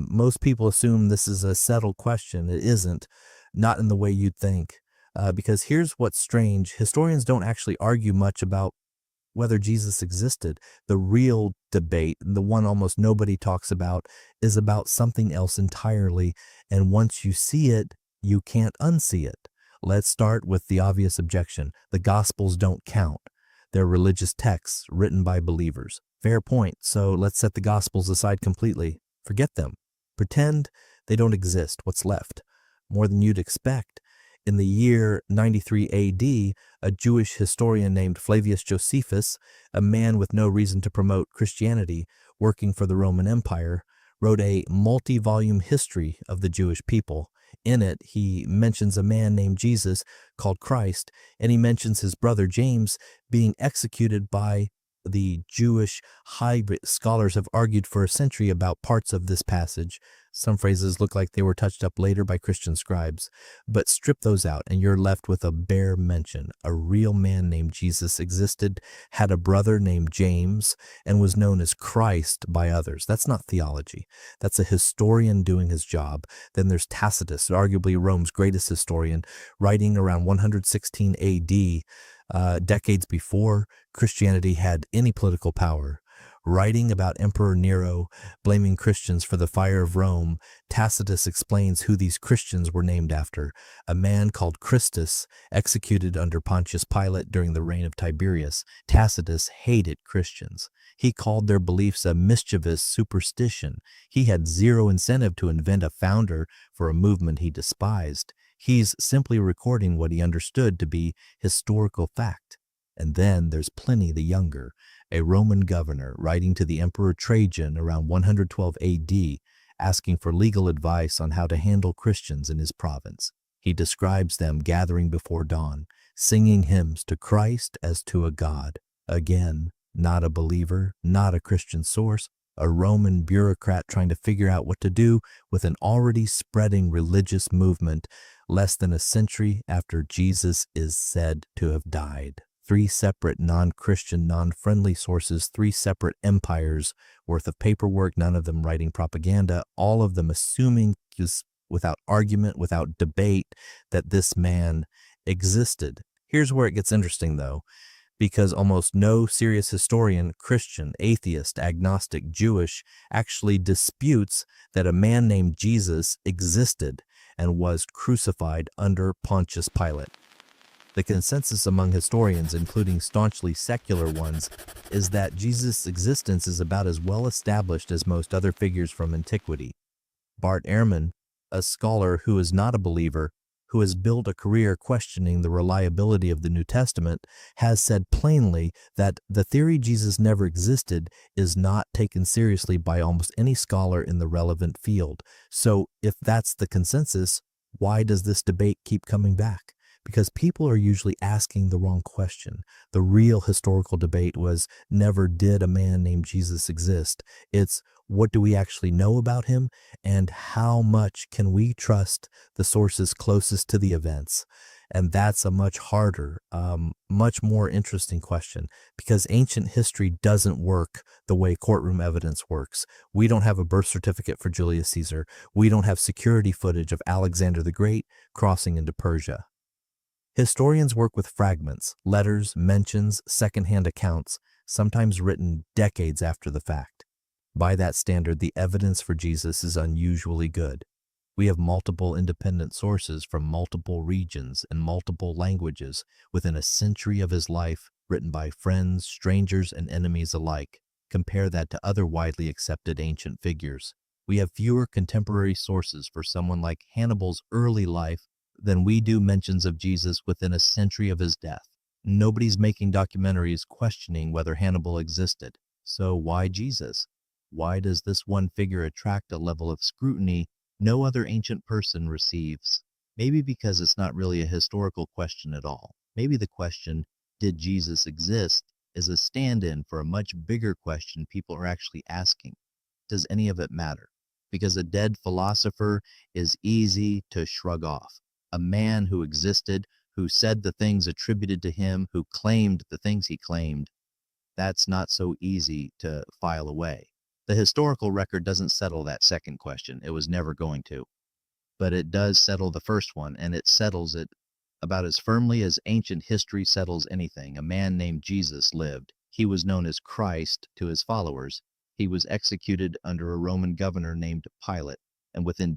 Most people assume this is a settled question. It isn't, not in the way you'd think. Because here's what's strange. Historians don't actually argue much about whether Jesus existed. The real debate, the one almost nobody talks about, is about something else entirely. And once you see it, you can't unsee it. Let's start with the obvious objection. The Gospels don't count. They're religious texts written by believers. Fair point. So let's set the Gospels aside completely. Forget them. Pretend they don't exist. What's left? More than you'd expect. In the year 93 AD, a Jewish historian named Flavius Josephus, a man with no reason to promote Christianity, working for the Roman Empire, wrote a multi-volume history of the Jewish people. In it, he mentions a man named Jesus called Christ, and he mentions his brother James being executed by the Jewish hybrid. Scholars have argued for a century about parts of this passage. Some phrases look like they were touched up later by Christian scribes, but strip those out and you're left with a bare mention. A real man named Jesus existed, had a brother named James, and was known as Christ by others. That's not theology. That's a historian doing his job. Then there's Tacitus, arguably Rome's greatest historian, writing around 116 AD, decades before Christianity had any political power. Writing about Emperor Nero, blaming Christians for the fire of Rome, Tacitus explains who these Christians were named after. A man called Christus, executed under Pontius Pilate during the reign of Tiberius. Tacitus hated Christians. He called their beliefs a mischievous superstition. He had zero incentive to invent a founder for a movement he despised. He's simply recording what he understood to be historical fact. And then there's Pliny the Younger, a Roman governor, writing to the Emperor Trajan around 112 AD, asking for legal advice on how to handle Christians in his province. He describes them gathering before dawn, singing hymns to Christ as to a god. Again, not a believer, not a Christian source, a Roman bureaucrat trying to figure out what to do with an already spreading religious movement less than a century after Jesus is said to have died. 3 separate non-Christian, non-friendly sources, 3 separate empires worth of paperwork, none of them writing propaganda, all of them assuming, just without argument, without debate, that this man existed. Here's where it gets interesting, though, because almost no serious historian, Christian, atheist, agnostic, Jewish, actually disputes that a man named Jesus existed and was crucified under Pontius Pilate. The consensus among historians, including staunchly secular ones, is that Jesus' existence is about as well established as most other figures from antiquity. Bart Ehrman, a scholar who is not a believer, who has built a career questioning the reliability of the New Testament, has said plainly that the theory Jesus never existed is not taken seriously by almost any scholar in the relevant field. So if that's the consensus, why does this debate keep coming back? Because people are usually asking the wrong question. The real historical debate was never did a man named Jesus exist. It's what do we actually know about him, and how much can we trust the sources closest to the events? And that's a much harder, much more interesting question, because ancient history doesn't work the way courtroom evidence works. We don't have a birth certificate for Julius Caesar. We don't have security footage of Alexander the Great crossing into Persia. Historians work with fragments, letters, mentions, secondhand accounts, sometimes written decades after the fact. By that standard, the evidence for Jesus is unusually good. We have multiple independent sources from multiple regions and multiple languages within a century of his life, written by friends, strangers, and enemies alike. Compare that to other widely accepted ancient figures. We have fewer contemporary sources for someone like Hannibal's early life than we do mentions of Jesus within a century of his death. Nobody's making documentaries questioning whether Hannibal existed. So why Jesus? Why does this one figure attract a level of scrutiny no other ancient person receives? Maybe because it's not really a historical question at all. Maybe the question, did Jesus exist, is a stand-in for a much bigger question people are actually asking. Does any of it matter? Because a dead philosopher is easy to shrug off. A man who existed, who said the things attributed to him, who claimed the things he claimed, that's not so easy to file away. The historical record doesn't settle that second question. It was never going to. But it does settle the first one, and it settles it about as firmly as ancient history settles anything. A man named Jesus lived. He was known as Christ to his followers. He was executed under a Roman governor named Pilate, and within